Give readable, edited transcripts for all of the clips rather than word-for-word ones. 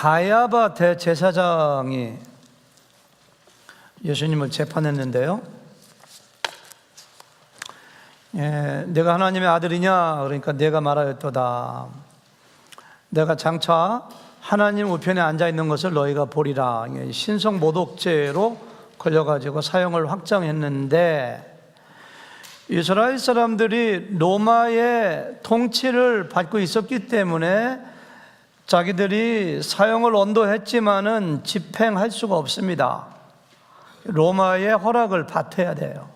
가야바 대제사장이 예수님을 재판했는데요. 내가 하나님의 아들이냐? 그러니까 내가 말하였도다. 내가 장차 하나님 우편에 앉아 있는 것을 너희가 보리라. 신성 모독죄로 걸려가지고 사형을 확정했는데, 이스라엘 사람들이 로마의 통치를 받고 있었기 때문에 자기들이 사형을 언도했지만은 집행할 수가 없습니다. 로마의 허락을 받아야 돼요.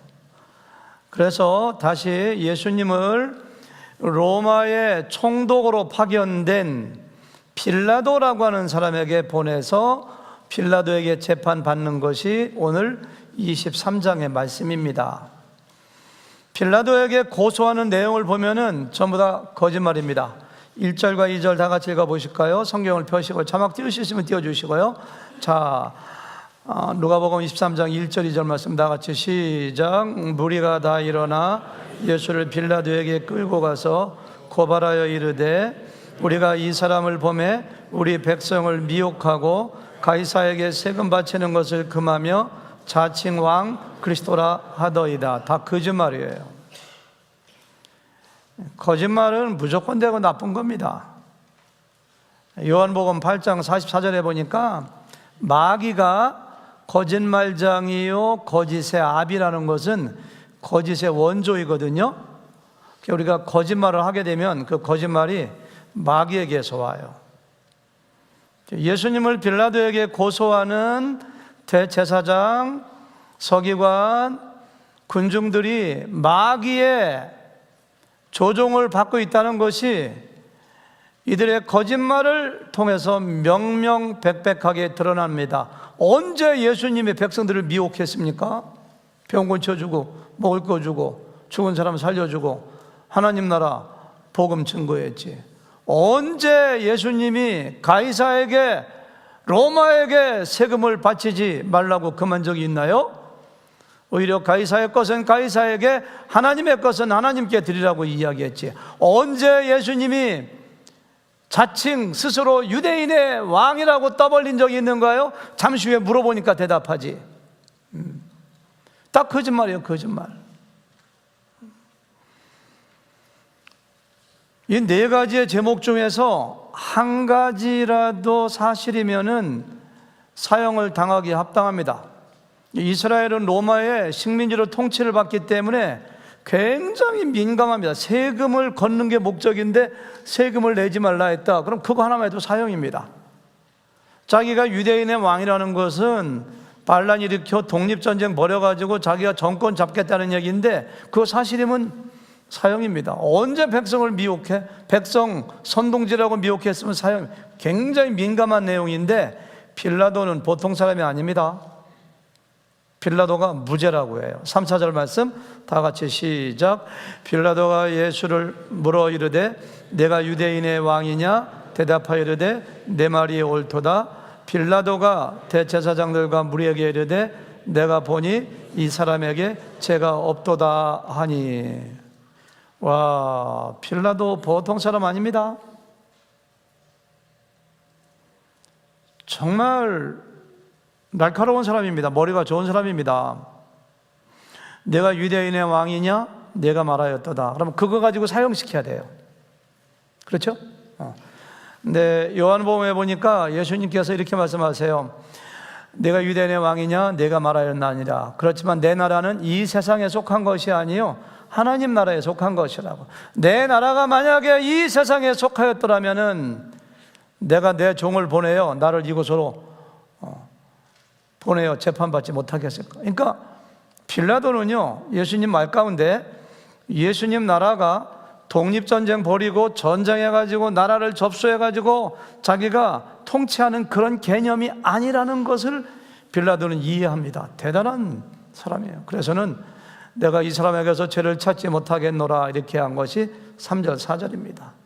그래서 다시 예수님을 로마의 총독으로 파견된 빌라도라고 하는 사람에게 보내서 빌라도에게 재판받는 것이 오늘 23장의 말씀입니다. 빌라도에게 고소하는 내용을 보면은 전부 다 거짓말입니다. 1절과 2절 다 같이 읽어보실까요? 성경을 펴시고 자막 띄울 수 있으면 띄워주시고요. 자, 누가복음 23장 1절 2절 말씀 다 같이 시작. 무리가 다 일어나 예수를 빌라도에게 끌고 가서 고발하여 이르되, 우리가 이 사람을 보매 우리 백성을 미혹하고 가이사에게 세금 바치는 것을 금하며 자칭 왕 그리스도라 하더이다. 다 거짓말이에요. 거짓말은 무조건 되고 나쁜 겁니다. 요한복음 8장 44절에 보니까 마귀가 거짓말장이요 거짓의 아비라는 것은 거짓의 원조이거든요. 우리가 거짓말을 하게 되면 그 거짓말이 마귀에게서 와요. 예수님을 빌라도에게 고소하는 대제사장, 서기관, 군중들이 마귀의 조종을 받고 있다는 것이 이들의 거짓말을 통해서 명명백백하게 드러납니다. 언제 예수님이 백성들을 미혹했습니까? 병 고쳐주고 먹을 거 주고 죽은 사람 살려주고 하나님 나라 복음 증거했지. 언제 예수님이 가이사에게, 로마에게 세금을 바치지 말라고 금한 적이 있나요? 오히려 가이사의 것은 가이사에게, 하나님의 것은 하나님께 드리라고 이야기했지. 언제 예수님이 자칭 스스로 유대인의 왕이라고 떠벌린 적이 있는가요? 잠시 후에 물어보니까 대답하지. 딱 거짓말이에요, 거짓말. 이 네 가지의 제목 중에서 한 가지라도 사실이면은 사형을 당하기에 합당합니다. 이스라엘은 로마의 식민지로 통치를 받기 때문에 굉장히 민감합니다. 세금을 걷는 게 목적인데 세금을 내지 말라 했다. 그럼 그거 하나만 해도 사형입니다. 자기가 유대인의 왕이라는 것은 반란 일으켜 독립전쟁 벌여가지고 자기가 정권 잡겠다는 얘기인데 그거 사실이면 사형입니다. 언제 백성을 미혹해? 백성 선동질하고 미혹했으면 사형. 굉장히 민감한 내용인데 빌라도는 보통 사람이 아닙니다. 빌라도가 무죄라고 해요. 3, 4절 말씀 다 같이 시작. 빌라도가 예수를 물어 이르되 내가 유대인의 왕이냐? 대답하여 이르되 내 말이 옳도다. 빌라도가 대제사장들과 무리에게 이르되 내가 보니 이 사람에게 죄가 없도다 하니. 와, 빌라도 보통 사람 아닙니다. 정말 날카로운 사람입니다. 머리가 좋은 사람입니다. 내가 유대인의 왕이냐? 내가 말하였도다. 그러면 그거 가지고 사형시켜야 돼요. 그렇죠? 근데 요한복음에 보니까 예수님께서 이렇게 말씀하세요. 내가 유대인의 왕이냐? 내가 말하였나니라. 그렇지만 내 나라는 이 세상에 속한 것이 아니요 하나님 나라에 속한 것이라고. 내 나라가 만약에 이 세상에 속하였더라면은 내가 내 종을 보내요 나를 이곳으로 보내요 재판받지 못하게 했을까. 그러니까 빌라도는요 예수님 말 가운데 예수님 나라가 독립전쟁 벌이고 전쟁해가지고 나라를 접수해가지고 자기가 통치하는 그런 개념이 아니라는 것을 빌라도는 이해합니다. 대단한 사람이에요. 그래서는 내가 이 사람에게서 죄를 찾지 못하겠노라 이렇게 한 것이 3절 4절입니다.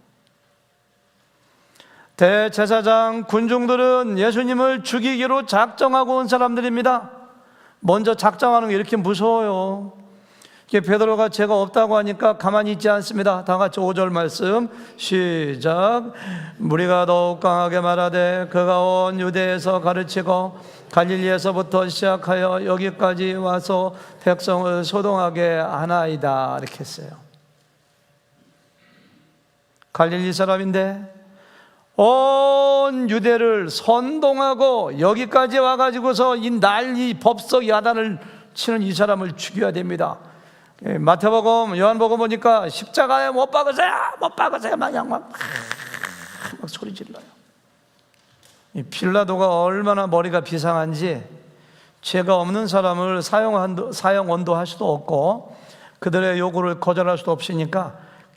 대제사장 군중들은 예수님을 죽이기로 작정하고 온 사람들입니다. 먼저 작정하는 게 이렇게 무서워요. 베드로가 죄가 없다고 하니까 가만히 있지 않습니다. 다 같이 5절 말씀 시작. 무리가 더욱 강하게 말하되 그가 온 유대에서 가르치고 갈릴리에서부터 시작하여 여기까지 와서 백성을 소동하게 하나이다, 이렇게 했어요. 갈릴리 사람인데 온 유대를 선동하고 여기까지 와가지고서 이 난리 법석 야단을 치는 이 사람을 죽여야 됩니다. 마태복음, 요한복음 보니까 십자가에 못 박으세요, 못 박으세요, 막 소리 질러요. 이 빌라도가 얼마나 머리가 비상한지 죄가 없는 사람을 사형 할 수도 없고 그들의 요구를 거절할 수도 없으니까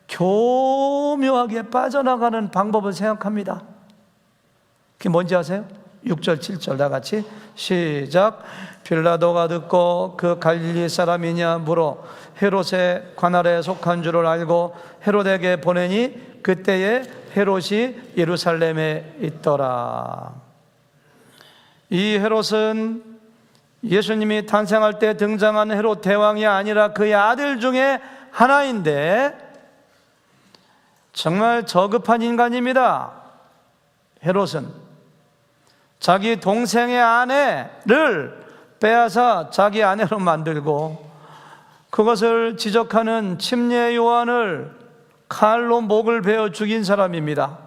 교묘하게 빠져나가는 방법을 생각합니다. 그게 뭔지 아세요? 6절 7절 다 같이 시작. 빌라도가 듣고 그 갈릴리 사람이냐 물어 헤롯의 관할에 속한 줄을 알고 헤롯에게 보내니 그때에 헤롯이 예루살렘에 있더라. 이 헤롯은 예수님이 탄생할 때 등장한 헤롯 대왕이 아니라 그의 아들 중에 하나인데 정말 저급한 인간입니다. 헤롯은 자기 동생의 아내를 빼앗아 자기 아내로 만들고 그것을 지적하는 침례 요한을 칼로 목을 베어 죽인 사람입니다.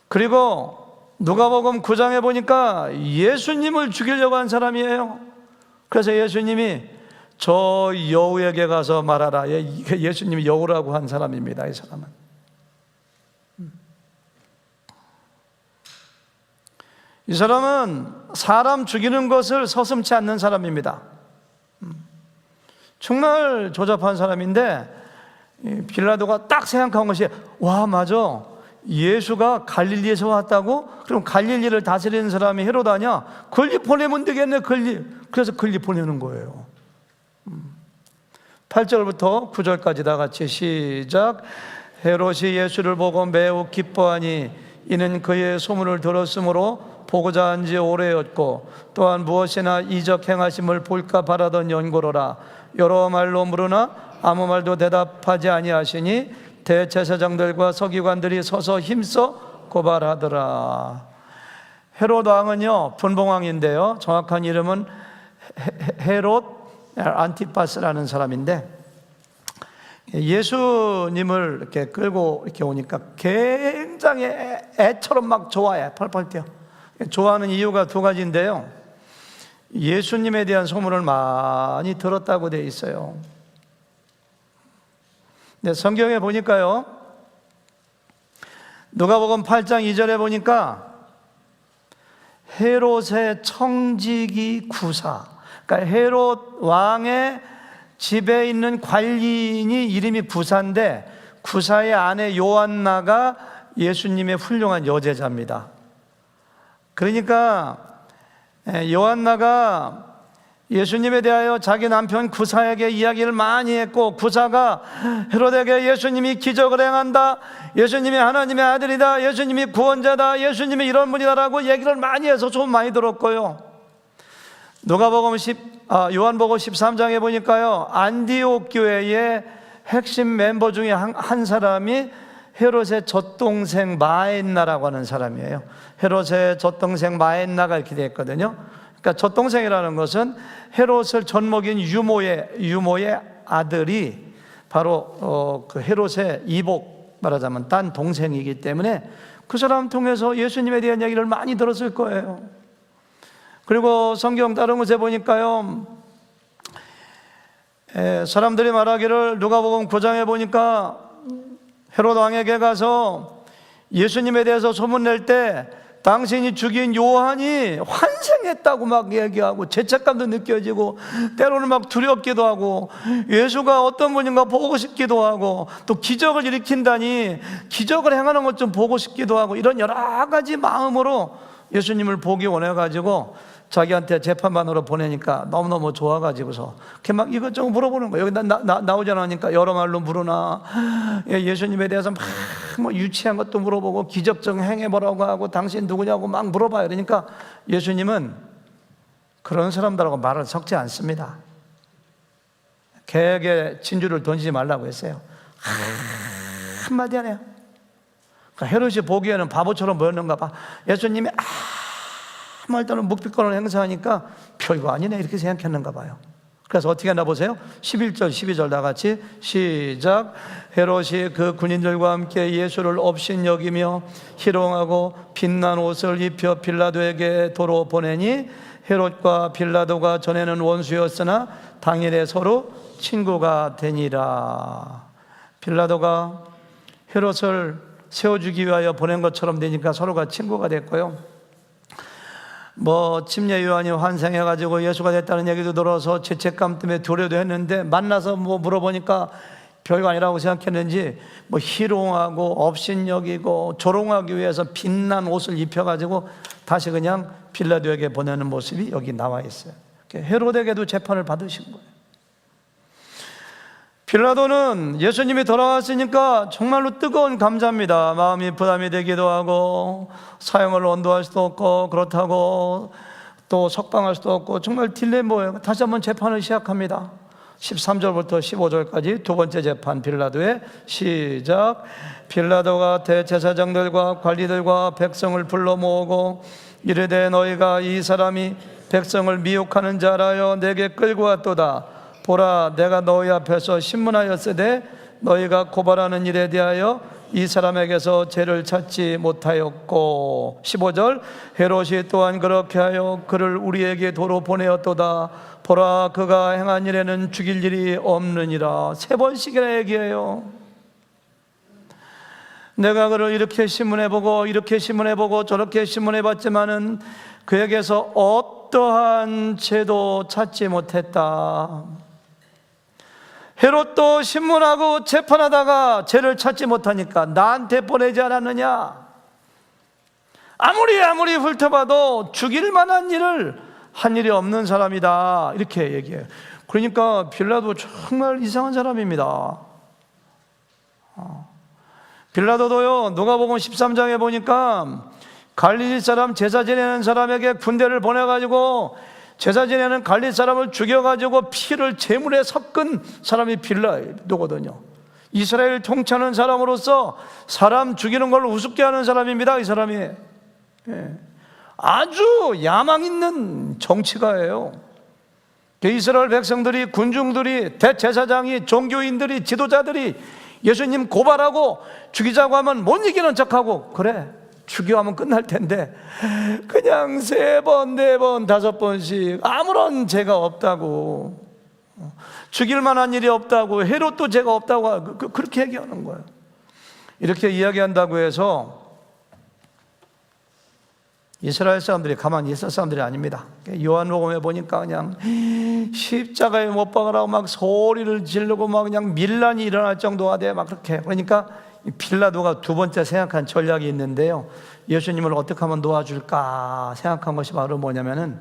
그리고 누가복음 9장에 보니까 예수님을 죽이려고 한 사람이에요. 그래서 예수님이 저 여우에게 가서 말하라. 예수님이 여우라고 한 사람입니다. 이 사람은 이 사람은 사람 죽이는 것을 서슴지 않는 사람입니다. 정말 조잡한 사람인데 빌라도가 딱 생각한 것이 와 맞아, 예수가 갈릴리에서 왔다고? 그럼 갈릴리를 다스리는 사람이 헤롯 아니야? 걸리 보내면 되겠네. 그래서 걸리 보내는 거예요. 8절부터 9절까지 다 같이 시작. 헤롯이 예수를 보고 매우 기뻐하니 이는 그의 소문을 들었으므로 보고자 한 지 오래였고 또한 무엇이나 이적 행하심을 볼까 바라던 연고로라. 여러 말로 물으나 아무 말도 대답하지 아니하시니 대제사장들과 서기관들이 서서 힘써 고발하더라. 헤롯 왕은요 분봉왕인데요, 정확한 이름은 헤롯 안티파스라는 사람인데 예수님을 이렇게 끌고 이렇게 오니까 굉장히 애처럼 막 좋아해. 펄펄 뛰어. 좋아하는 이유가 두 가지인데요, 예수님에 대한 소문을 많이 들었다고 되어 있어요. 근데 성경에 보니까요, 누가복음 8장 2절에 보니까 헤롯의 청지기 구사, 그러니까 헤롯 왕의 집에 있는 관리인이 이름이 구사인데 구사의 아내 요한나가 예수님의 훌륭한 여제자입니다. 그러니까 요한나가 예수님에 대하여 자기 남편 구사에게 이야기를 많이 했고 구사가 헤롯에게 예수님이 기적을 행한다, 예수님이 하나님의 아들이다, 예수님이 구원자다, 예수님이 이런 분이다라고 얘기를 많이 해서 좀 많이 들었고요. 요한복음 13장에 보니까요, 안디옥 교회의 핵심 멤버 중에 한 사람이 헤롯의 젖동생 마엔나라고 하는 사람이에요. 헤롯의 젖동생 마엔나가 이렇게 되어 있거든요. 그러니까 젖동생이라는 것은 헤롯을 젖먹인 유모의 아들이 바로 그 헤롯의 이복, 말하자면 딴 동생이기 때문에 그 사람 통해서 예수님에 대한 얘기를 많이 들었을 거예요. 그리고 성경 다른 곳에 보니까요, 사람들이 말하기를 누가복음 9장에 보니까 헤롯 왕에게 가서 예수님에 대해서 소문낼 때 당신이 죽인 요한이 환생했다고 막 얘기하고 죄책감도 느껴지고 때로는 막 두렵기도 하고 예수가 어떤 분인가 보고 싶기도 하고 또 기적을 일으킨다니 기적을 행하는 것 좀 보고 싶기도 하고 이런 여러 가지 마음으로 예수님을 보기 원해가지고 자기한테 재판반으로 보내니까 너무너무 좋아가지고서 이렇게 막 이것저것 물어보는 거예요. 여기 나오지 않으니까 여러 말로 물으나 예수님에 대해서 막 뭐 유치한 것도 물어보고 기적 좀 행해보라고 하고 당신 누구냐고 막 물어봐요. 그러니까 예수님은 그런 사람들하고 말을 섞지 않습니다. 개에게 진주를 던지지 말라고 했어요. 한마디 안 해요. 그러니까 헤롯이 보기에는 바보처럼 보였는가 봐. 예수님이 아무 말도 없는 묵비권을 행사하니까 별거 아니네 이렇게 생각했는가 봐요. 그래서 어떻게 했나 보세요. 11절 12절 다 같이 시작. 헤롯이 그 군인들과 함께 예수를 업신여기며 희롱하고 빛난 옷을 입혀 빌라도에게 도로 보내니 헤롯과 빌라도가 전에는 원수였으나 당일에 서로 친구가 되니라. 빌라도가 헤롯을 세워주기 위하여 보낸 것처럼 되니까 서로가 친구가 됐고요. 침례 요한이 환생해가지고 예수가 됐다는 얘기도 들어서 죄책감 때문에 두려워도 했는데 만나서 물어보니까 별거 아니라고 생각했는지 희롱하고 업신여기고 조롱하기 위해서 빛난 옷을 입혀가지고 다시 그냥 빌라도에게 보내는 모습이 여기 나와 있어요. 헤롯에게도 재판을 받으신 거예요. 빌라도는 예수님이 돌아왔으니까 정말로 뜨거운 감자입니다. 마음이 부담이 되기도 하고 사형을 언도할 수도 없고 그렇다고 또 석방할 수도 없고 정말 딜레마예요. 다시 한번 재판을 시작합니다. 13절부터 15절까지 두 번째 재판 빌라도의 시작. 빌라도가 대제사장들과 관리들과 백성을 불러 모으고 이르되 너희가 이 사람이 백성을 미혹하는 자라여 내게 끌고 왔도다. 보라, 내가 너희 앞에서 신문하였으되 너희가 고발하는 일에 대하여 이 사람에게서 죄를 찾지 못하였고 15절 헤롯이 또한 그렇게 하여 그를 우리에게 도로 보내었도다. 보라, 그가 행한 일에는 죽일 일이 없느니라. 세 번씩이나 얘기해요. 내가 그를 이렇게 신문해보고 이렇게 신문해보고 저렇게 신문해봤지만은 그에게서 어떠한 죄도 찾지 못했다. 헤롯도 신문하고 재판하다가 죄를 찾지 못하니까 나한테 보내지 않았느냐. 아무리 훑어봐도 죽일 만한 일을 한 일이 없는 사람이다 이렇게 얘기해요. 그러니까 빌라도 정말 이상한 사람입니다. 빌라도도요, 누가복음 13장에 보니까 갈릴리 사람 제사 지내는 사람에게 군대를 보내가지고 제사 지내는 갈릴리 사람을 죽여가지고 피를 제물에 섞은 사람이 빌라도거든요. 이스라엘 통치하는 사람으로서 사람 죽이는 걸 우습게 하는 사람입니다. 이 사람이 아주 야망 있는 정치가예요. 이스라엘 백성들이, 군중들이, 대제사장이, 종교인들이, 지도자들이 예수님 고발하고 죽이자고 하면 못 이기는 척하고 그래 죽여하면 끝날 텐데 그냥 3번, 4번, 5번씩 아무런 죄가 없다고, 죽일 만한 일이 없다고, 헤롯도 죄가 없다고 그렇게 얘기하는 거예요. 이렇게 이야기한다고 해서 이스라엘 사람들이 가만히 있을 사람들이 아닙니다. 요한복음에 보니까 그냥 십자가에 못 박으라고 막 소리를 지르고 막 그냥 밀란이 일어날 정도가 돼 막 그렇게. 그러니까 빌라도가 두 번째 생각한 전략이 있는데요, 예수님을 어떻게 하면 놓아줄까 생각한 것이 바로 뭐냐면은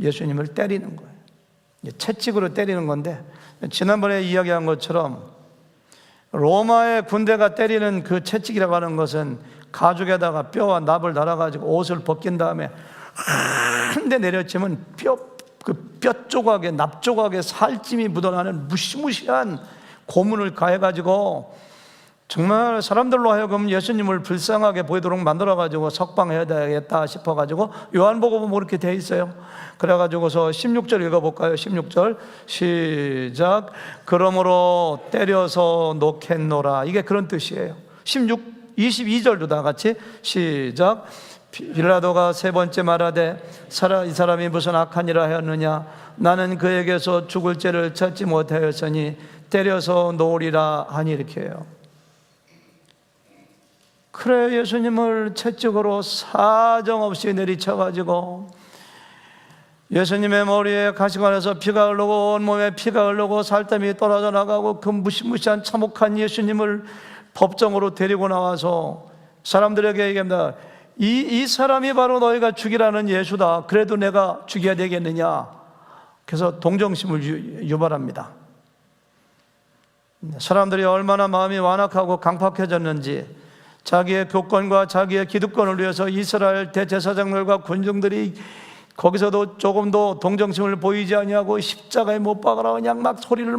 예수님을 때리는 거예요. 채찍으로 때리는 건데, 지난번에 이야기한 것처럼 로마의 군대가 때리는 그 채찍이라고 하는 것은 가죽에다가 뼈와 납을 달아가지고 옷을 벗긴 다음에 한 대 내려치면 뼈 조각에, 납 조각에 살찜이 묻어나는 무시무시한 고문을 가해가지고 정말 사람들로 하여금 예수님을 불쌍하게 보이도록 만들어가지고 석방해야 되겠다 싶어가지고 요한복음은 뭐 그렇게 돼 있어요. 그래가지고서 16절 읽어볼까요? 16절 시작. 그러므로 때려서 놓겠노라. 이게 그런 뜻이에요. 22절도 다 같이 시작. 빌라도가 세 번째 말하되 이 사람이 무슨 악한 일을 하였느냐. 나는 그에게서 죽을 죄를 찾지 못하였으니 때려서 놓으리라 하니 이렇게 해요. 그래, 예수님을 채찍으로 사정없이 내리쳐가지고 예수님의 머리에 가시관에서 피가 흐르고 온몸에 피가 흐르고 살땀이 떨어져 나가고 그 무시무시한 참혹한 예수님을 법정으로 데리고 나와서 사람들에게 얘기합니다. 이 사람이 바로 너희가 죽이라는 예수다. 그래도 내가 죽여야 되겠느냐. 그래서 동정심을 유발합니다. 사람들이 얼마나 마음이 완악하고 강팍해졌는지, 자기의 교권과 자기의 기득권을 위해서 이스라엘 대제사장들과 군중들이 거기서도 조금도 동정심을 보이지 아니하고 십자가에 못 박아라 그냥 막 소리를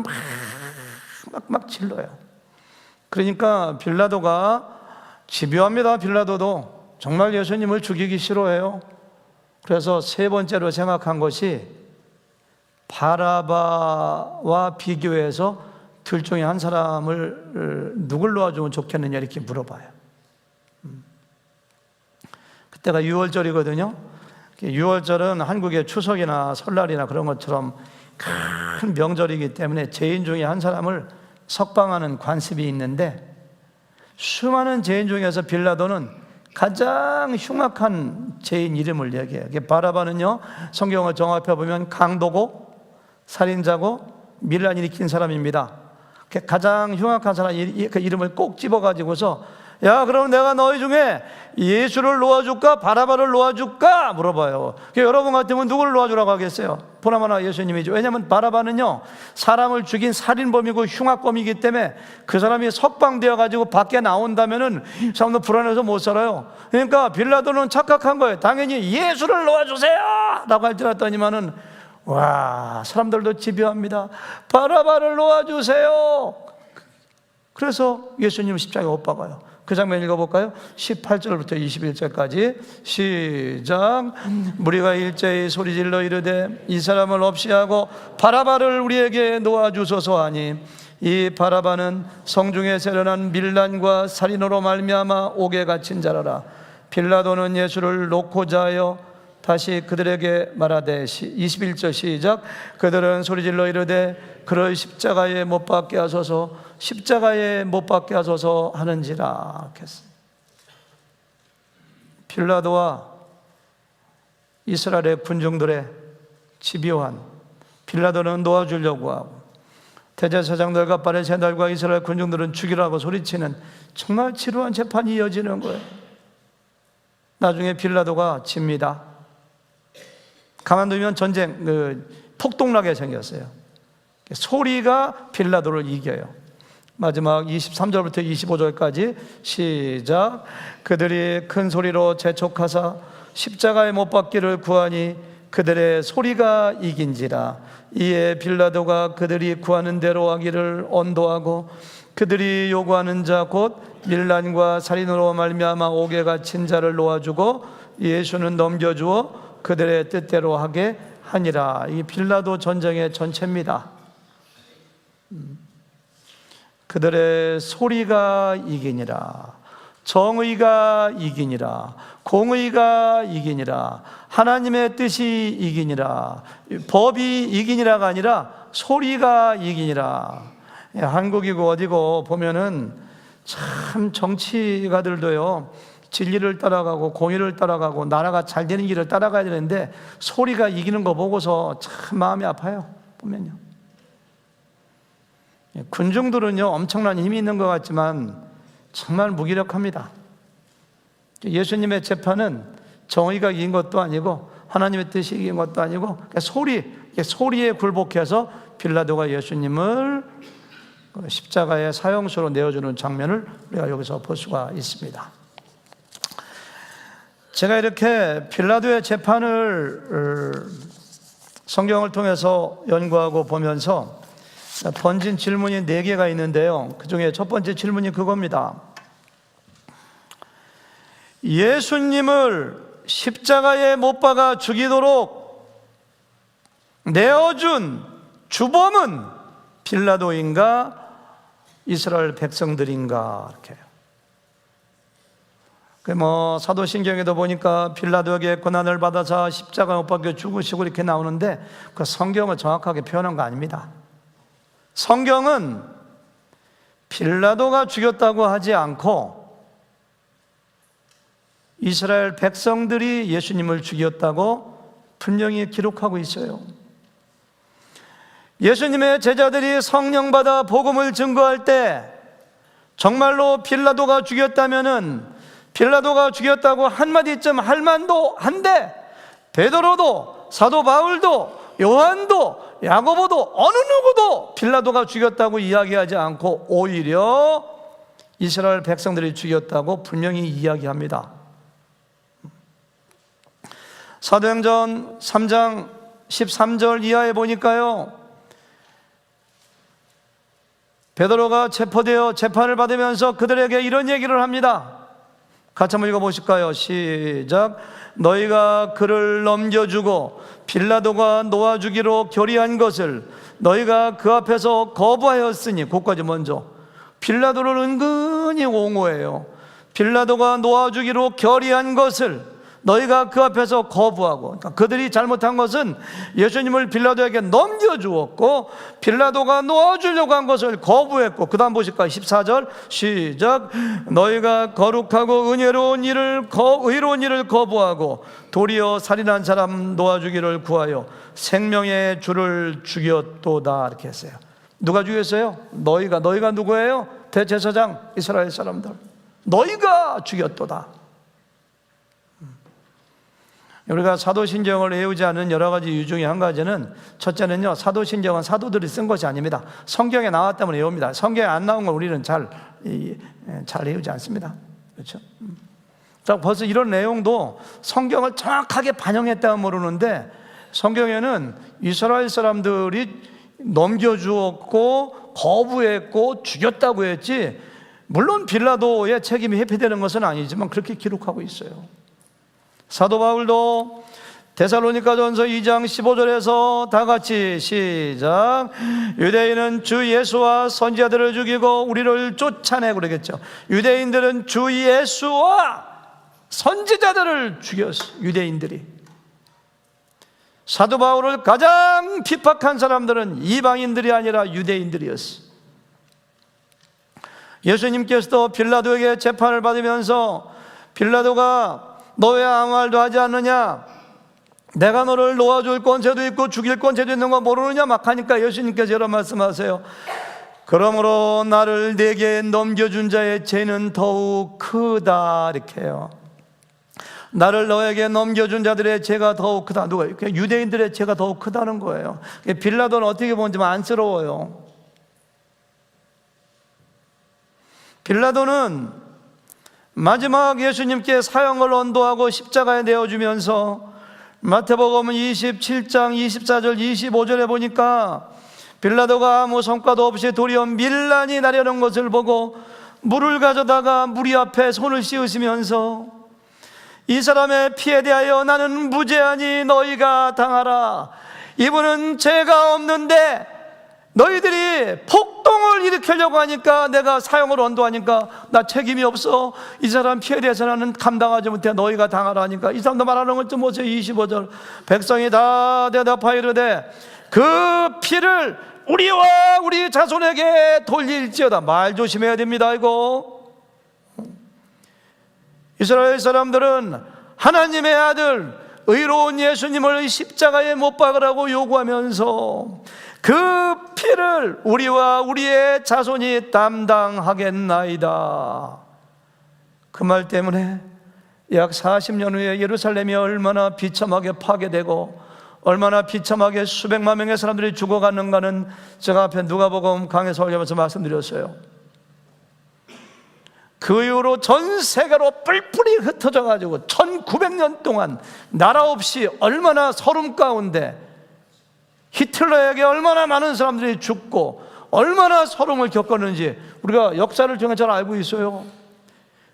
막 질러요. 그러니까 빌라도가 집요합니다. 빌라도도 정말 예수님을 죽이기 싫어해요. 그래서 세 번째로 생각한 것이 바라바와 비교해서 둘 중에 한 사람을 누굴 놓아주면 좋겠느냐 이렇게 물어봐요. 그때가 6월절이거든요. 6월절은 한국의 추석이나 설날이나 그런 것처럼 큰 명절이기 때문에 죄인 중에 한 사람을 석방하는 관습이 있는데, 수많은 죄인 중에서 빌라도는 가장 흉악한 죄인 이름을 얘기해요. 바라바는요, 성경을 종합해 보면 강도고 살인자고 밀란 일으킨 사람입니다. 가장 흉악한 사람 그 이름을 꼭 집어가지고서, 야, 그럼 내가 너희 중에 예수를 놓아줄까 바라바를 놓아줄까 물어봐요. 여러분 같으면 누구를 놓아주라고 하겠어요? 보나마나 예수님이죠. 왜냐하면 바라바는요, 사람을 죽인 살인범이고 흉악범이기 때문에 그 사람이 석방되어 가지고 밖에 나온다면은 사람도 불안해서 못 살아요. 그러니까 빌라도는 착각한 거예요. 당연히 예수를 놓아주세요 라고 할 줄 알았더니만은, 와, 사람들도 집요합니다. 바라바를 놓아주세요. 그래서 예수님 십자가에 못 박아요. 그 장면 읽어볼까요? 18절부터 21절까지 시작. 무리가 일제히 소리질러 이르되 이 사람을 없이 하고 바라바를 우리에게 놓아주소서 하니, 이 바라바는 성중에 세련한 밀란과 살인으로 말미암아 옥에 갇힌 자라라. 빌라도는 예수를 놓고자 하여 다시 그들에게 말하되 21절 시작. 그들은 소리질러 이르되 그를 십자가에 못 박게 하소서, 십자가에 못 박게 하소서 하는지라 했어요. 빌라도와 이스라엘의 군중들의 집요한, 빌라도는 놓아주려고 하고 대제사장들과 바리새인들과 이스라엘 군중들은 죽이라고 소리치는 정말 지루한 재판이 이어지는 거예요. 나중에 빌라도가 집니다. 가만두면 전쟁, 폭동나게 생겼어요. 소리가 빌라도를 이겨요. 마지막 23절부터 25절까지 시작. 그들이 큰 소리로 재촉하사 십자가에 못 박기를 구하니 그들의 소리가 이긴지라. 이에 빌라도가 그들이 구하는 대로 하기를 언도하고 그들이 요구하는 자 곧 밀란과 살인으로 말미암아 옥에 갇힌 자를 놓아주고 예수는 넘겨주어 그들의 뜻대로 하게 하니라. 이 빌라도 전쟁의 전체입니다. 그들의 소리가 이기니라. 정의가 이기니라. 공의가 이기니라. 하나님의 뜻이 이기니라. 법이 이기니라가 아니라 소리가 이기니라. 한국이고 어디고 보면은 참 정치가들도요, 진리를 따라가고 공의를 따라가고 나라가 잘 되는 길을 따라가야 되는데 소리가 이기는 거 보고서 참 마음이 아파요. 보면요, 군중들은요 엄청난 힘이 있는 것 같지만 정말 무기력합니다. 예수님의 재판은 정의가 이긴 것도 아니고 하나님의 뜻이 이긴 것도 아니고 소리에 굴복해서 빌라도가 예수님을 십자가의 사형수로 내어주는 장면을 우리가 여기서 볼 수가 있습니다. 제가 이렇게 빌라도의 재판을 성경을 통해서 연구하고 보면서 던진 질문이 4개가 있는데요, 그 중에 첫 번째 질문이 그겁니다. 예수님을 십자가에 못 박아 죽이도록 내어준 주범은 빌라도인가 이스라엘 백성들인가? 이렇게. 사도신경에도 보니까 빌라도에게 고난을 받아서 십자가에 못 박혀 죽으시고 이렇게 나오는데 그 성경을 정확하게 표현한 거 아닙니다. 성경은 빌라도가 죽였다고 하지 않고 이스라엘 백성들이 예수님을 죽였다고 분명히 기록하고 있어요. 예수님의 제자들이 성령 받아 복음을 증거할 때 정말로 빌라도가 죽였다면은 빌라도가 죽였다고 한마디쯤 할 만도 한데, 베드로도 사도 바울도 요한도 야고보도 어느 누구도 빌라도가 죽였다고 이야기하지 않고 오히려 이스라엘 백성들이 죽였다고 분명히 이야기합니다. 사도행전 3장 13절 이하에 보니까요, 베드로가 체포되어 재판을 받으면서 그들에게 이런 얘기를 합니다. 같이 한번 읽어보실까요? 시작. 너희가 그를 넘겨주고 빌라도가 놓아주기로 결의한 것을 너희가 그 앞에서 거부하였으니, 그것까지 먼저. 빌라도를 은근히 옹호해요. 빌라도가 놓아주기로 결의한 것을 너희가 그 앞에서 거부하고, 그러니까 그들이 잘못한 것은 예수님을 빌라도에게 넘겨주었고 빌라도가 놓아주려고 한 것을 거부했고, 그 다음 보실까요? 14절 시작. 너희가 거룩하고 의로운 일을 거부하고 도리어 살인한 사람 놓아주기를 구하여 생명의 주를 죽였도다. 이렇게 했어요. 누가 죽였어요? 너희가 누구예요? 대제사장 이스라엘 사람들. 너희가 죽였도다. 우리가 사도신경을 외우지 않는 여러 가지 이유 중에 한 가지는, 첫째는요, 사도신경은 사도들이 쓴 것이 아닙니다. 성경에 나왔다면 외웁니다. 성경에 안 나온 건 우리는 잘 외우지 않습니다. 그렇죠? 자, 벌써 이런 내용도 성경을 정확하게 반영했다면 모르는데, 성경에는 이스라엘 사람들이 넘겨주었고 거부했고 죽였다고 했지, 물론 빌라도의 책임이 회피되는 것은 아니지만 그렇게 기록하고 있어요. 사도 바울도 데살로니가전서 2장 15절에서 다 같이 시작. 유대인은 주 예수와 선지자들을 죽이고 우리를 쫓아내고, 그러겠죠. 유대인들은 주 예수와 선지자들을 죽였어. 유대인들이. 사도 바울을 가장 핍박한 사람들은 이방인들이 아니라 유대인들이었어. 예수님께서도 빌라도에게 재판을 받으면서 빌라도가 너 왜 아무 말도 하지 않느냐, 내가 너를 놓아줄 권세도 있고 죽일 권세도 있는 거 모르느냐 막 하니까 예수님께서 이런 말씀하세요. 그러므로 나를 내게 넘겨준 자의 죄는 더욱 크다. 이렇게 해요. 나를 너에게 넘겨준 자들의 죄가 더욱 크다. 누가? 유대인들의 죄가 더욱 크다는 거예요. 빌라도는 어떻게 보면 좀 안쓰러워요. 빌라도는 마지막 예수님께 사형을 언도하고 십자가에 내어주면서 마태복음 27장 24절 25절에 보니까 빌라도가 아무 성과도 없이 도리어 밀란이 나려는 것을 보고 물을 가져다가 무리 앞에 손을 씻으시면서 이 사람의 피에 대하여 나는 무죄하니 너희가 당하라. 이분은 죄가 없는데 너희들이 폭동을 일으키려고 하니까, 내가 사형을 언도하니까 나 책임이 없어, 이 사람 피해 대해서 나는 감당하지 못해, 너희가 당하라 하니까, 이 사람도 말하는 것 좀 보세요. 25절. 백성이 다 대답하여 이르되 그 피를 우리와 우리 자손에게 돌릴지어다. 말 조심해야 됩니다. 이거 이스라엘 사람들은 하나님의 아들 의로운 예수님을 십자가에 못 박으라고 요구하면서 그 피를 우리와 우리의 자손이 담당하겠나이다. 그 말 때문에 약 40년 후에 예루살렘이 얼마나 비참하게 파괴되고 얼마나 비참하게 수백만 명의 사람들이 죽어갔는가는 제가 앞에 누가복음 강해서 올리면서 말씀드렸어요. 그 이후로 전 세계로 뿔뿔이 흩어져 가지고 1900년 동안 나라 없이 얼마나 서름 가운데 히틀러에게 얼마나 많은 사람들이 죽고 얼마나 서름을 겪었는지 우리가 역사를 통해 잘 알고 있어요.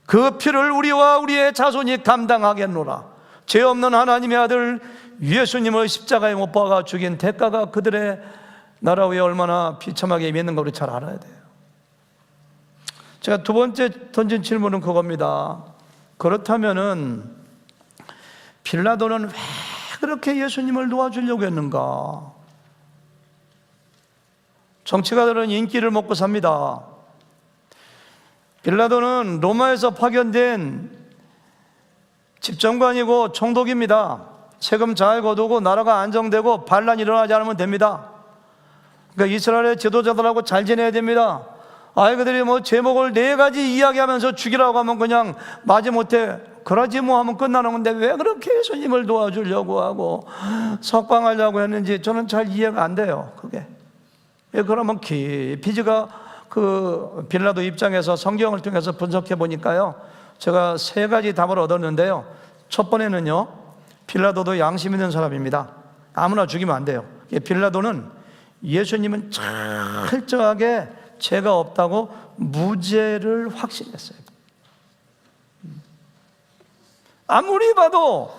그 피를 우리와 우리의 자손이 감당하겠노라. 죄 없는 하나님의 아들 예수님을 십자가에 못 박아 죽인 대가가 그들의 나라 위에 얼마나 비참하게 임했는가 우리 잘 알아야 돼요. 제가 두 번째 던진 질문은 그겁니다. 그렇다면은 빌라도는 왜 그렇게 예수님을 놓아주려고 했는가? 정치가들은 인기를 먹고 삽니다. 빌라도는 로마에서 파견된 집정관이고 총독입니다. 세금 잘 거두고 나라가 안정되고 반란이 일어나지 않으면 됩니다. 그러니까 이스라엘의 지도자들하고 잘 지내야 됩니다. 그들이 뭐 제목을 4가지 이야기하면서 죽이라고 하면 그냥 마지못해 그러지 뭐 하면 끝나는 건데, 왜 그렇게 예수님을 도와주려고 하고 석방하려고 했는지 저는 잘 이해가 안 돼요. 그게 그러면 깊이 제가 그 빌라도 입장에서 성경을 통해서 분석해 보니까요, 제가 3가지 답을 얻었는데요. 첫 번에는요, 빌라도도 양심 있는 사람입니다. 아무나 죽이면 안 돼요. 빌라도는 예수님은 철저하게 죄가 없다고 무죄를 확신했어요. 아무리 봐도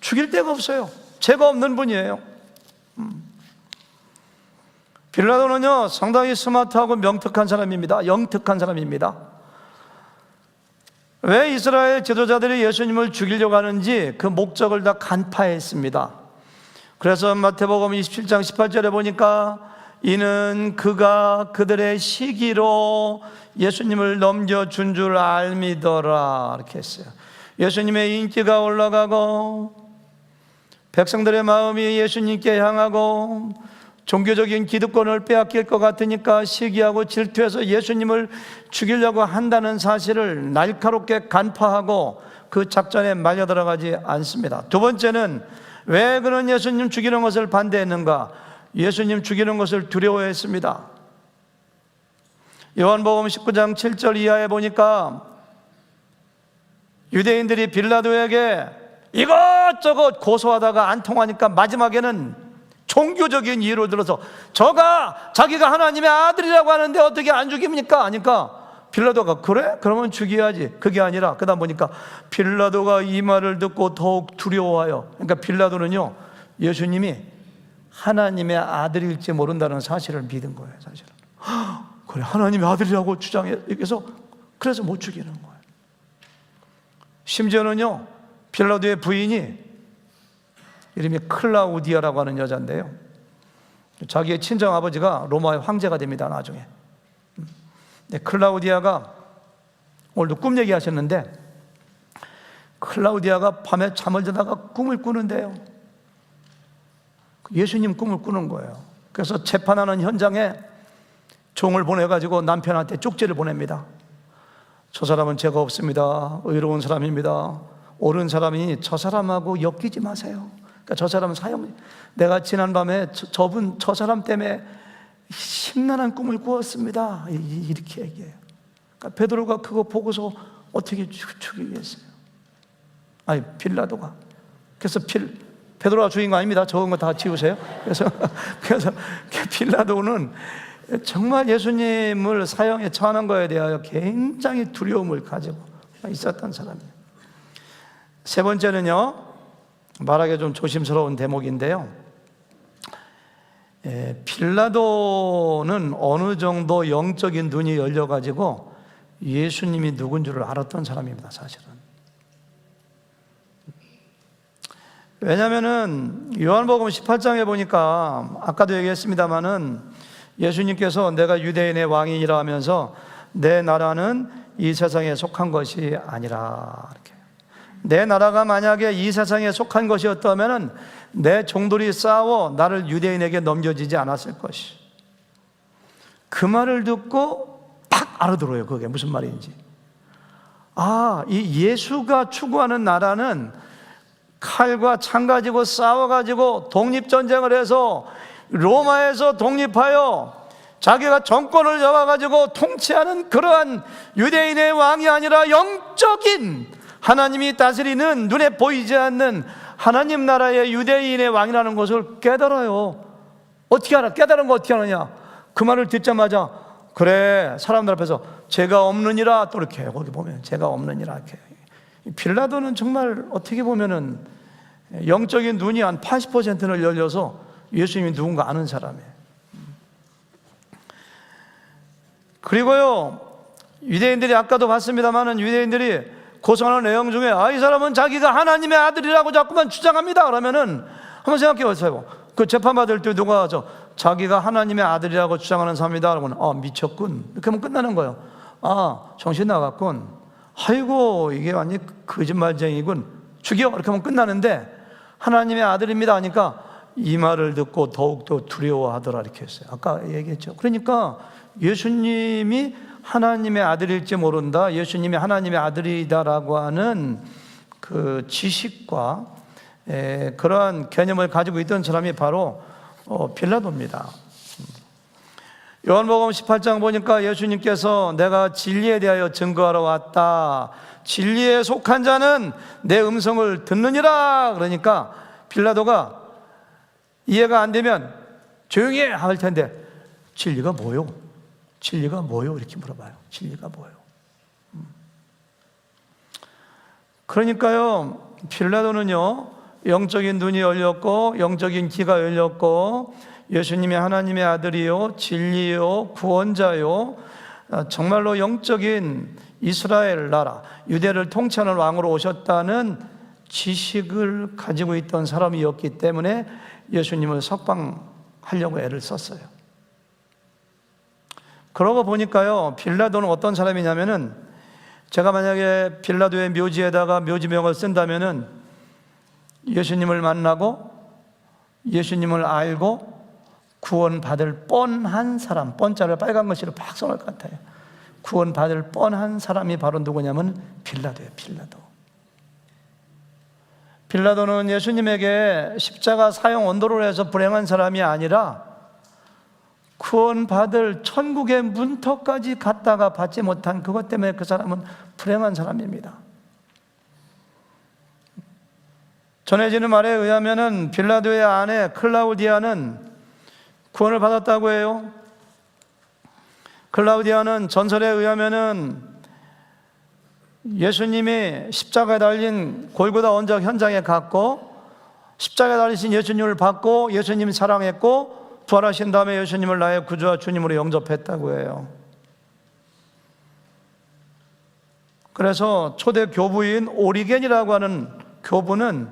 죽일 데가 없어요. 죄가 없는 분이에요. 빌라도는요, 상당히 스마트하고 명특한 사람입니다. 영특한 사람입니다. 왜 이스라엘 지도자들이 예수님을 죽이려고 하는지 그 목적을 다 간파했습니다. 그래서 마태복음 27장 18절에 보니까 이는 그가 그들의 시기로 예수님을 넘겨준 줄 알미더라 이렇게 했어요. 예수님의 인기가 올라가고 백성들의 마음이 예수님께 향하고 종교적인 기득권을 빼앗길 것 같으니까 시기하고 질투해서 예수님을 죽이려고 한다는 사실을 날카롭게 간파하고 그 작전에 말려 들어가지 않습니다. 두 번째는 왜 그런 예수님 죽이는 것을 반대했는가? 예수님 죽이는 것을 두려워했습니다. 요한복음 19장 7절 이하에 보니까 유대인들이 빌라도에게 이것저것 고소하다가 안 통하니까 마지막에는 종교적인 이유로 들어서 저가 자기가 하나님의 아들이라고 하는데 어떻게 안 죽입니까? 하니까 빌라도가 그래? 그러면 죽여야지. 그게 아니라 그다음 보니까 빌라도가 이 말을 듣고 더욱 두려워하여, 그러니까 빌라도는요 예수님이 하나님의 아들일지 모른다는 사실을 믿은 거예요. 사실은 그래 하나님의 아들이라고 주장해서 그래서 못 죽이는 거예요. 심지어는요 빌라도의 부인이 이름이 클라우디아라고 하는 여자인데요, 자기의 친정아버지가 로마의 황제가 됩니다 나중에. 근데 클라우디아가 오늘도 꿈 얘기하셨는데 클라우디아가 밤에 잠을 자다가 꿈을 꾸는데요 예수님 꿈을 꾸는 거예요. 그래서 재판하는 현장에 종을 보내가지고 남편한테 쪽지를 보냅니다. 저 사람은 죄가 없습니다. 의로운 사람입니다. 옳은 사람이니 저 사람하고 엮이지 마세요. 그러니까 저 사람은 내가 지난밤에 저 사람 때문에 심란한 꿈을 꾸었습니다. 이렇게 얘기해요. 그러니까 베드로가 그거 보고서 어떻게 죽이겠어요? 아니 빌라도가. 그래서 베드로가 주인공 아닙니다. 적은 거 다 지우세요. 그래서 빌라도는 정말 예수님을 사형에 처하는 거에 대하여 굉장히 두려움을 가지고 있었던 사람이에요. 세 번째는요, 말하기 좀 조심스러운 대목인데요, 빌라도는 어느 정도 영적인 눈이 열려가지고 예수님이 누군 줄을 알았던 사람입니다. 사실은. 왜냐하면 요한복음 18장에 보니까 아까도 얘기했습니다마는 예수님께서 내가 유대인의 왕이라 하면서 내 나라는 이 세상에 속한 것이 아니라, 이렇게. 내 나라가 만약에 이 세상에 속한 것이었다면 내 종들이 싸워 나를 유대인에게 넘겨지지 않았을 것이. 그 말을 듣고 딱 알아들어요. 그게 무슨 말인지. 아, 이 예수가 추구하는 나라는 칼과 창 가지고 싸워가지고 독립전쟁을 해서 로마에서 독립하여 자기가 정권을 잡아가지고 통치하는 그러한 유대인의 왕이 아니라 영적인 하나님이 다스리는 눈에 보이지 않는 하나님 나라의 유대인의 왕이라는 것을 깨달아요. 어떻게 알아? 깨달은 거 어떻게 하느냐? 그 말을 듣자마자 그래 사람들 앞에서 죄가 없느니라, 또 이렇게 거기 보면 죄가 없느니라 이렇게. 빌라도는 정말 어떻게 보면은 영적인 눈이 한 80%를 열려서 예수님이 누군가 아는 사람이에요. 그리고요 유대인들이 아까도 봤습니다마는 유대인들이 고소하는 내용 중에 이 사람은 자기가 하나님의 아들이라고 자꾸만 주장합니다 그러면은 한번 생각해 보세요. 그 재판받을 때 누가 자기가 하나님의 아들이라고 주장하는 사람이다 그러면 미쳤군 이렇게 하면 끝나는 거예요. 정신 나갔군, 아이고 이게 완전히 거짓말쟁이군, 죽여 이렇게 하면 끝나는데 하나님의 아들입니다 하니까 이 말을 듣고 더욱더 두려워하더라 이렇게 했어요. 아까 얘기했죠. 그러니까 예수님이 하나님의 아들일지 모른다, 예수님이 하나님의 아들이다라고 하는 그 지식과 그러한 개념을 가지고 있던 사람이 바로 빌라도입니다. 요한복음 18장 보니까 예수님께서 내가 진리에 대하여 증거하러 왔다, 진리에 속한 자는 내 음성을 듣느니라. 그러니까 빌라도가 이해가 안 되면 조용히 해 할 텐데, 진리가 뭐요? 진리가 뭐요? 이렇게 물어봐요. 진리가 뭐요? 그러니까요, 빌라도는요, 영적인 눈이 열렸고 영적인 귀가 열렸고 예수님이 하나님의 아들이요, 진리요, 구원자요, 정말로 영적인 이스라엘 나라, 유대를 통치하는 왕으로 오셨다는 지식을 가지고 있던 사람이었기 때문에 예수님을 석방하려고 애를 썼어요. 그러고 보니까요, 빌라도는 어떤 사람이냐면은, 제가 만약에 빌라도의 묘지에다가 묘지명을 쓴다면은 예수님을 만나고 예수님을 알고 구원받을 뻔한 사람, 뻔자를 빨간 글씨로 팍 써놓을 것 같아요. 구원받을 뻔한 사람이 바로 누구냐면 빌라도예요. 빌라도는 예수님에게 십자가 사형 언도를 해서 불행한 사람이 아니라 구원받을 천국의 문턱까지 갔다가 받지 못한 그것 때문에 그 사람은 불행한 사람입니다. 전해지는 말에 의하면 빌라도의 아내 클라우디아는 구원을 받았다고 해요. 클라우디아는 전설에 의하면 예수님이 십자가에 달린 골고다 언적 현장에 갔고 십자가에 달리신 예수님을 받고 예수님을 사랑했고 부활하신 다음에 예수님을 나의 구주와 주님으로 영접했다고 해요. 그래서 초대 교부인 오리겐이라고 하는 교부는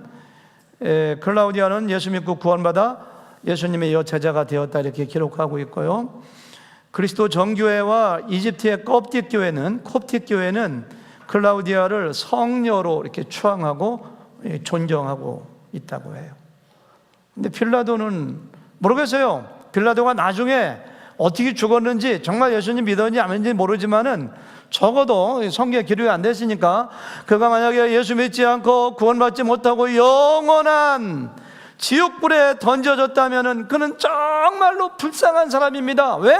클라우디아는 예수 믿고 구원받아 예수님의 여제자가 되었다 이렇게 기록하고 있고요. 그리스도 정교회와 이집트의 koptic 교회는 클라우디아를 성녀로 이렇게 추앙하고 존경하고 있다고 해요. 근데 빌라도는 모르겠어요. 빌라도가 나중에 어떻게 죽었는지, 정말 예수님 믿었는지 안 믿는지 모르지만은 적어도 성경에 기록이 안 됐으니까 그가 만약에 예수 믿지 않고 구원받지 못하고 영원한 지옥불에 던져졌다면은 그는 정말로 불쌍한 사람입니다. 왜?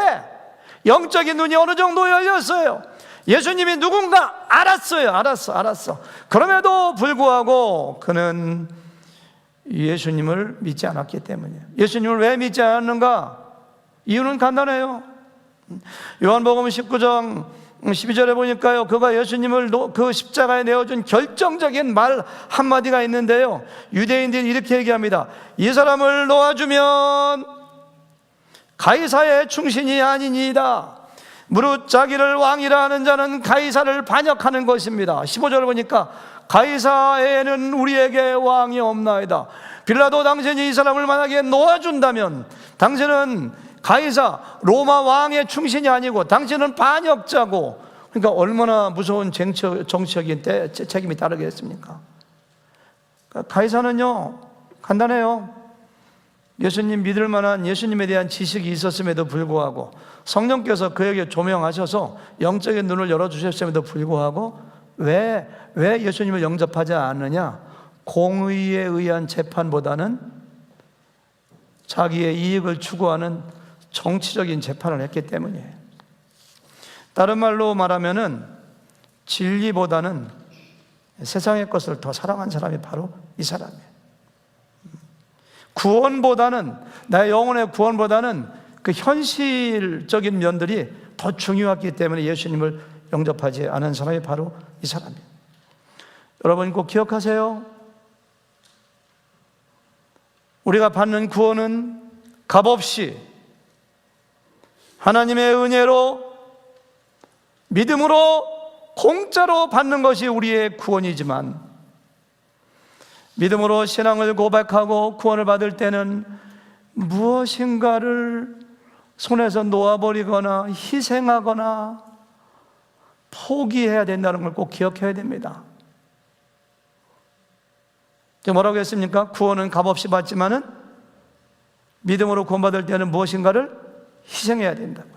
영적인 눈이 어느 정도 열렸어요. 예수님이 누군가 알았어. 그럼에도 불구하고 그는 예수님을 믿지 않았기 때문이에요. 예수님을 왜 믿지 않았는가? 이유는 간단해요. 요한복음 19장 12절에 보니까요, 그가 예수님을 그 십자가에 내어준 결정적인 말 한마디가 있는데요, 유대인들이 이렇게 얘기합니다. 이 사람을 놓아주면 가이사의 충신이 아니니이다. 무릇 자기를 왕이라 하는 자는 가이사를 반역하는 것입니다. 15절을 보니까 가이사에는 우리에게 왕이 없나이다. 빌라도 당신이 이 사람을 만약에 놓아준다면 당신은 가이사 로마 왕의 충신이 아니고 당신은 반역자고, 그러니까 얼마나 무서운 정치적인 책임이 따르겠습니까? 가이사는요 간단해요. 예수님 믿을 만한 예수님에 대한 지식이 있었음에도 불구하고 성령께서 그에게 조명하셔서 영적인 눈을 열어주셨음에도 불구하고 왜 예수님을 영접하지 않느냐? 공의에 의한 재판보다는 자기의 이익을 추구하는 정치적인 재판을 했기 때문이에요. 다른 말로 말하면은 진리보다는 세상의 것을 더 사랑한 사람이 바로 이 사람이에요. 구원보다는, 나의 영혼의 구원보다는 그 현실적인 면들이 더 중요했기 때문에 예수님을 영접하지 않은 사람이 바로 이 사람이에요. 여러분 꼭 기억하세요. 우리가 받는 구원은 값없이 하나님의 은혜로 믿음으로 공짜로 받는 것이 우리의 구원이지만, 믿음으로 신앙을 고백하고 구원을 받을 때는 무엇인가를 손에서 놓아버리거나 희생하거나 포기해야 된다는 걸 꼭 기억해야 됩니다. 뭐라고 했습니까? 구원은 값없이 받지만은 믿음으로 구원받을 때는 무엇인가를 희생해야 된다고요.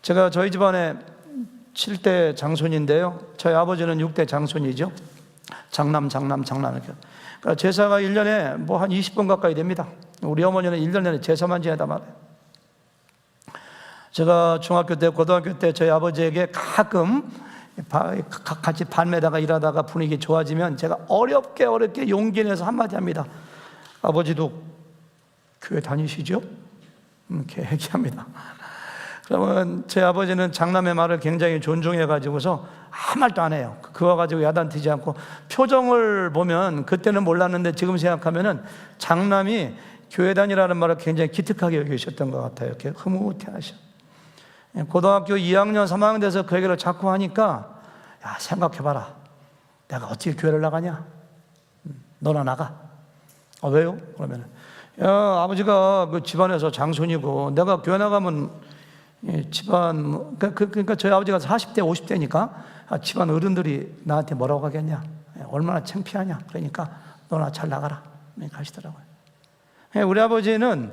제가 저희 집안에 7대 장손인데요, 저희 아버지는 6대 장손이죠. 장남 이렇게. 그러니까 제사가 1년에 뭐 한 20번 가까이 됩니다. 우리 어머니는 1년 내내 제사만 지내다 말아요. 제가 중학교 때, 고등학교 때 저희 아버지에게 가끔 같이 반매다가 일하다가 분위기 좋아지면 제가 어렵게 용기 내서 한마디 합니다. 아버지도 교회 다니시죠? 이렇게 얘기합니다. 그러면 제 아버지는 장남의 말을 굉장히 존중해가지고서 아무 말도 안 해요. 그거 가지고 야단치지 않고, 표정을 보면 그때는 몰랐는데 지금 생각하면은 장남이 교회 다니라는 말을 굉장히 기특하게 여기셨던 것 같아요. 이렇게 흐뭇해 하셔. 고등학교 2학년, 3학년 돼서 그 얘기를 자꾸 하니까, 야, 생각해봐라. 내가 어떻게 교회를 나가냐? 너나 나가. 왜요? 그러면, 야, 아버지가 그 집안에서 장손이고, 내가 교회 나가면 집안, 그러니까 저희 아버지가 40대, 50대니까 집안 어른들이 나한테 뭐라고 하겠냐? 얼마나 창피하냐? 그러니까 너나 잘 나가라. 가시더라고요. 우리 아버지는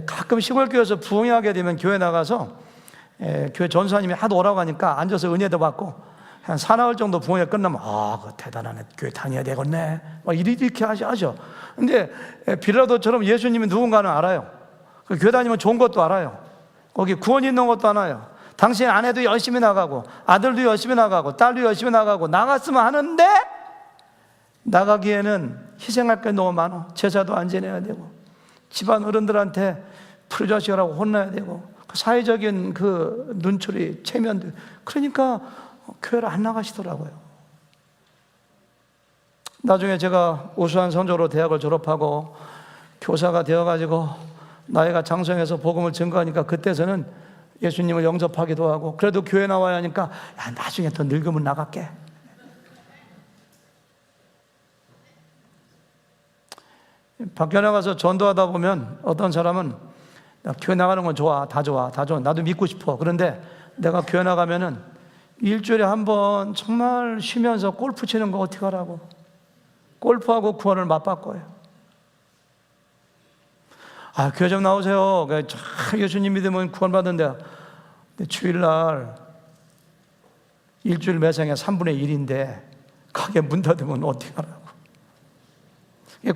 가끔 시골교회에서 부흥하게 되면 교회 나가서 교회 전사님이 하도 오라고 하니까 앉아서 은혜도 받고, 한 사나흘 정도 부흥회 끝나면 그거 대단하네, 교회 다녀야 되겠네, 막 이렇게 하죠. 근데 빌라도처럼 예수님이 누군가는 알아요. 교회 다니면 좋은 것도 알아요. 거기 구원 있는 것도 알아요. 당신 아내도 열심히 나가고, 아들도 열심히 나가고, 딸도 열심히 나가고, 나갔으면 하는데 나가기에는 희생할 게 너무 많아. 제사도 안 지내야 되고, 집안 어른들한테 풀자식이라고 혼나야 되고, 사회적인 그 눈초리, 체면도. 그러니까 교회를 안 나가시더라고요. 나중에 제가 우수한 성적으로 대학을 졸업하고 교사가 되어가지고 나이가 장성해서 복음을 증거하니까, 그때서는 예수님을 영접하기도 하고, 그래도 교회 나와야 하니까, 야, 나중에 더 늙으면 나갈게. 밖에 나가서 전도하다 보면 어떤 사람은, 나 교회 나가는 건 좋아, 다 좋아, 나도 믿고 싶어. 그런데 내가 교회 나가면은 일주일에 한 번 정말 쉬면서 골프 치는 거 어떻게 하라고. 골프하고 구원을 맞바꿔요. 교회 좀 나오세요. 예수님 믿으면 구원 받는데, 주일날 일주일 매생에 3분의 1인데 가게 문 닫으면 어떻게 하라고.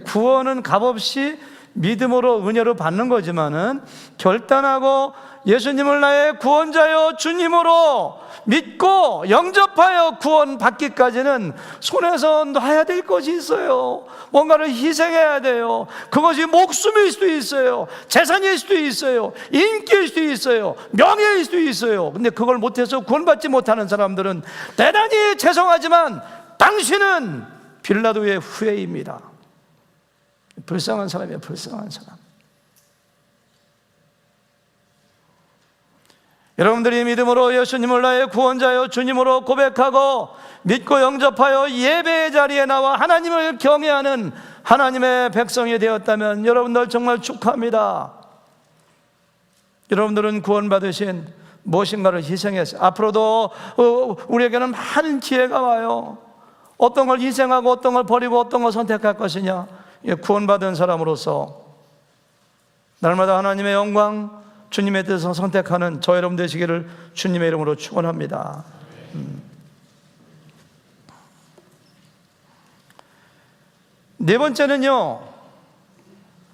구원은 값없이 믿음으로, 은혜로 받는 거지만은, 결단하고 예수님을 나의 구원자여 주님으로 믿고 영접하여 구원 받기까지는 손에서 놔야 될 것이 있어요. 뭔가를 희생해야 돼요. 그것이 목숨일 수도 있어요, 재산일 수도 있어요, 인기일 수도 있어요, 명예일 수도 있어요. 근데 그걸 못해서 구원받지 못하는 사람들은 대단히 죄송하지만 당신은 빌라도의 후예입니다. 불쌍한 사람이에요, 불쌍한 사람. 여러분들이 믿음으로 예수님을 나의 구원자여 주님으로 고백하고 믿고 영접하여 예배의 자리에 나와 하나님을 경외하는 하나님의 백성이 되었다면 여러분들 정말 축하합니다. 여러분들은 구원받으신 무엇인가를 희생했어요. 앞으로도 우리에게는 많은 기회가 와요. 어떤 걸 희생하고 어떤 걸 버리고 어떤 걸 선택할 것이냐. 구원받은 사람으로서 날마다 하나님의 영광, 주님의 뜻을 선택하는 저 여러분 되시기를 주님의 이름으로 축원합니다. 네 번째는요,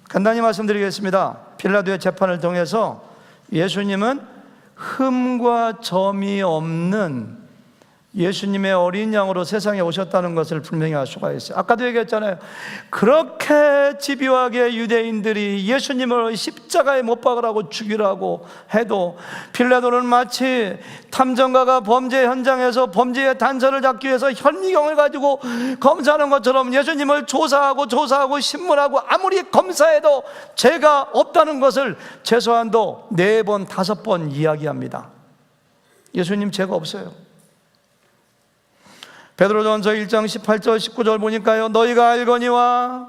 간단히 말씀드리겠습니다. 빌라도의 재판을 통해서 예수님은 흠과 점이 없는 예수님의 어린 양으로 세상에 오셨다는 것을 분명히 알 수가 있어요. 아까도 얘기했잖아요. 그렇게 집요하게 유대인들이 예수님을 십자가에 못 박으라고 죽이라고 해도 빌라도는 마치 탐정가가 범죄 현장에서 범죄의 단서를 잡기 위해서 현미경을 가지고 검사하는 것처럼 예수님을 조사하고 신문하고 아무리 검사해도 죄가 없다는 것을 최소한도 4번, 5번 이야기합니다. 예수님 죄가 없어요. 베드로전서 1장 18절 19절 보니까요, 너희가 알거니와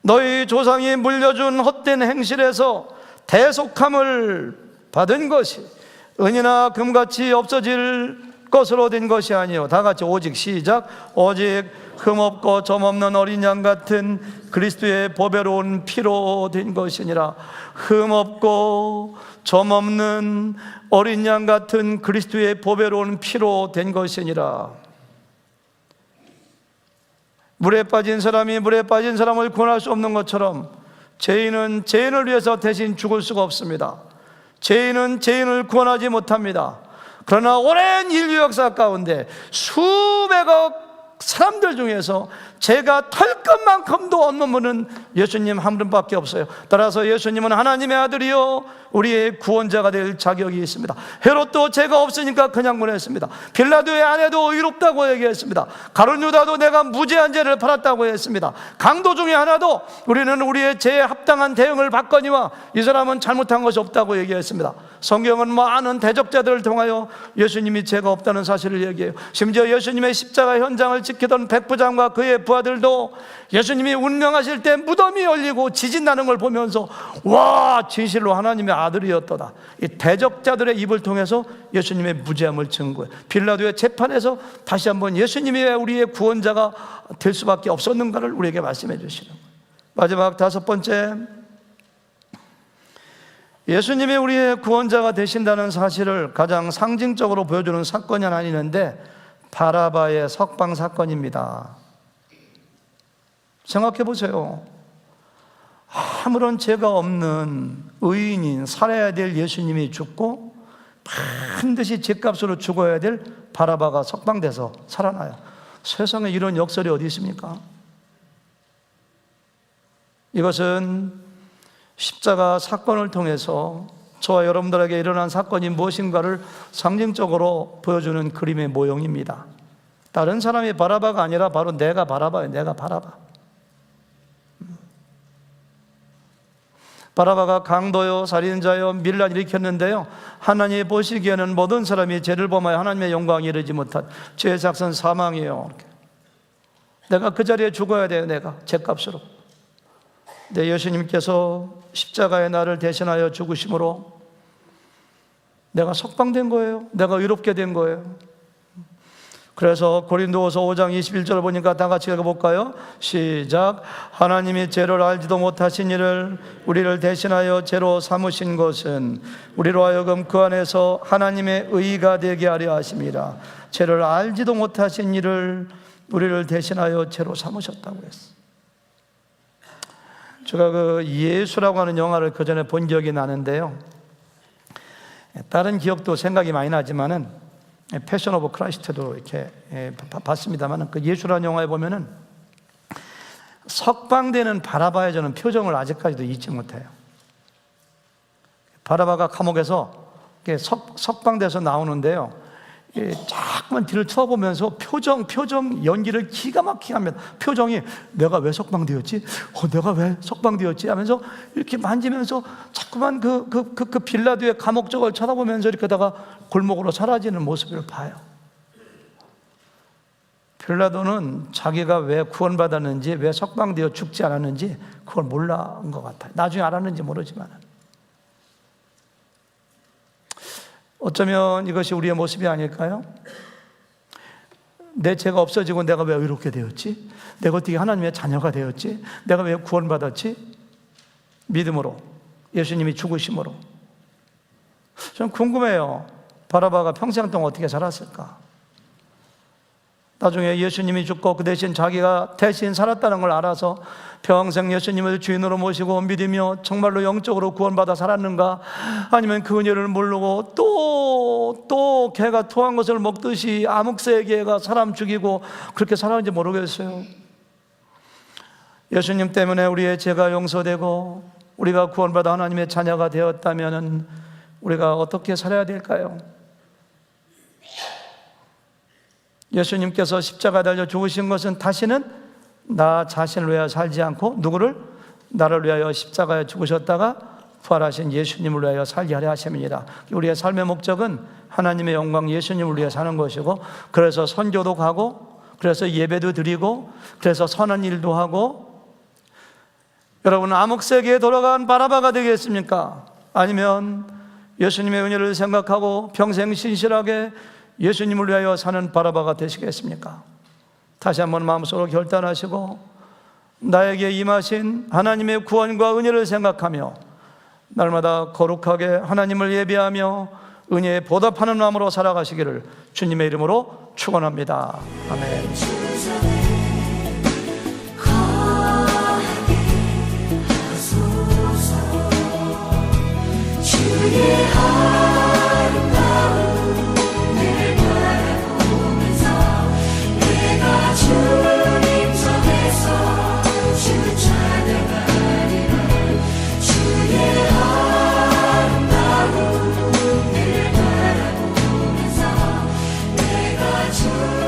너희 조상이 물려준 헛된 행실에서 대속함을 받은 것이 은이나 금같이 없어질 것으로 된 것이 아니요, 다 같이 오직 시작, 오직 흠없고 점없는 어린 양 같은 그리스도의 보배로운 피로 된 것이니라. 흠없고 점없는 어린 양 같은 그리스도의 보배로운 피로 된 것이니라. 물에 빠진 사람이 물에 빠진 사람을 구원할 수 없는 것처럼 죄인은 죄인을 위해서 대신 죽을 수가 없습니다. 죄인은 죄인을 구원하지 못합니다. 그러나 오랜 인류 역사 가운데 수백억 사람들 중에서 죄가 털 것만큼도 없는 분은 예수님 한 분밖에 없어요. 따라서 예수님은 하나님의 아들이요 우리의 구원자가 될 자격이 있습니다. 헤롯도 죄가 없으니까 그냥 보냈습니다. 빌라도의 아내도 의롭다고 얘기했습니다. 가룟 유다도 내가 무죄한 죄를 팔았다고 했습니다. 강도 중에 하나도 우리는 우리의 죄에 합당한 대응을 받거니와 이 사람은 잘못한 것이 없다고 얘기했습니다. 성경은 많은 대적자들을 통하여 예수님이 죄가 없다는 사실을 얘기해요. 심지어 예수님의 십자가 현장을 지키던 백부장과 그의 부하들도 예수님이 운명하실 때 무덤이 열리고 지진 나는 걸 보면서 와, 진실로 하나님의 아들이었도다. 이 대적자들의 입을 통해서 예수님의 무죄함을 증거해. 빌라도의 재판에서 다시 한번 예수님이 왜 우리의 구원자가 될 수밖에 없었는가를 우리에게 말씀해 주시는 거예요. 마지막 다섯 번째, 예수님이 우리의 구원자가 되신다는 사실을 가장 상징적으로 보여주는 사건이 하나 있는데 바라바의 석방 사건입니다. 생각해 보세요. 아무런 죄가 없는 의인인 살아야 될 예수님이 죽고 반드시 죄값으로 죽어야 될 바라바가 석방돼서 살아나요. 세상에 이런 역설이 어디 있습니까? 이것은 십자가 사건을 통해서 저와 여러분들에게 일어난 사건이 무엇인가를 상징적으로 보여주는 그림의 모형입니다. 다른 사람이 바라바가 아니라 바로 내가 바라바예요. 내가 바라바. 바라바가 강도요, 살인자요, 밀란 일으켰는데요, 하나님이 보시기에는 모든 사람이 죄를 범하여 하나님의 영광에 이르지 못한 죄의 작은 사망이에요. 내가 그 자리에 죽어야 돼요. 내가 죄값으로. 네, 예수님께서 십자가에 나를 대신하여 죽으심으로 내가 석방된 거예요. 내가 의롭게 된 거예요. 그래서 고린도후서 5장 21절을 보니까 다 같이 읽어볼까요? 시작. 하나님이 죄를 알지도 못하신 이를 우리를 대신하여 죄로 삼으신 것은 우리로 하여금 그 안에서 하나님의 의가 되게 하려 하심이라. 죄를 알지도 못하신 이를 우리를 대신하여 죄로 삼으셨다고 했어요. 제가 그 예수라고 하는 영화를 그 전에 본 기억이 나는데요, 다른 기억도 생각이 많이 나지만은 패션 오브 크라이스트도 이렇게 봤습니다만, 그 예수라는 영화에 보면은 석방되는 바라바의 저는 표정을 아직까지도 잊지 못해요. 바라바가 감옥에서 석방돼서 나오는데요, 자꾸만 뒤를 쳐다보면서 표정 연기를 기가 막히게 합니다. 표정이 내가 왜 석방되었지? 내가 왜 석방되었지? 하면서 이렇게 만지면서 자꾸만 그 빌라도의 감옥적을 쳐다보면서 이렇게 다가 골목으로 사라지는 모습을 봐요. 빌라도는 자기가 왜 구원받았는지, 왜 석방되어 죽지 않았는지 그걸 몰라온 것 같아요. 나중에 알았는지 모르지만. 어쩌면 이것이 우리의 모습이 아닐까요? 내 죄가 없어지고 내가 왜 의롭게 되었지? 내가 어떻게 하나님의 자녀가 되었지? 내가 왜 구원받았지? 믿음으로, 예수님이 죽으심으로. 좀 궁금해요. 바라바가 평생 동안 어떻게 살았을까? 나중에 예수님이 죽고 그 대신 자기가 대신 살았다는 걸 알아서 평생 예수님을 주인으로 모시고 믿으며 정말로 영적으로 구원받아 살았는가? 아니면 그 은혜를 모르고 또 개가 토한 것을 먹듯이 암흑새의 개가 사람 죽이고 그렇게 살았는지 모르겠어요. 예수님 때문에 우리의 죄가 용서되고 우리가 구원받아 하나님의 자녀가 되었다면 우리가 어떻게 살아야 될까요? 예수님께서 십자가 달려 죽으신 것은 다시는 나 자신을 위하여 살지 않고 누구를? 나를 위하여 십자가에 죽으셨다가 부활하신 예수님을 위하여 살게 하려 하심이니라. 우리의 삶의 목적은 하나님의 영광, 예수님을 위해 사는 것이고, 그래서 선교도 가고, 그래서 예배도 드리고, 그래서 선한 일도 하고. 여러분, 암흑세계에 돌아간 바라바가 되겠습니까? 아니면 예수님의 은혜를 생각하고 평생 신실하게 예수님을 위하여 사는 바라바가 되시겠습니까? 다시 한번 마음속으로 결단하시고 나에게 임하신 하나님의 구원과 은혜를 생각하며 날마다 거룩하게 하나님을 예배하며 은혜에 보답하는 마음으로 살아가시기를 주님의 이름으로 축원합니다. 아멘. 주의 주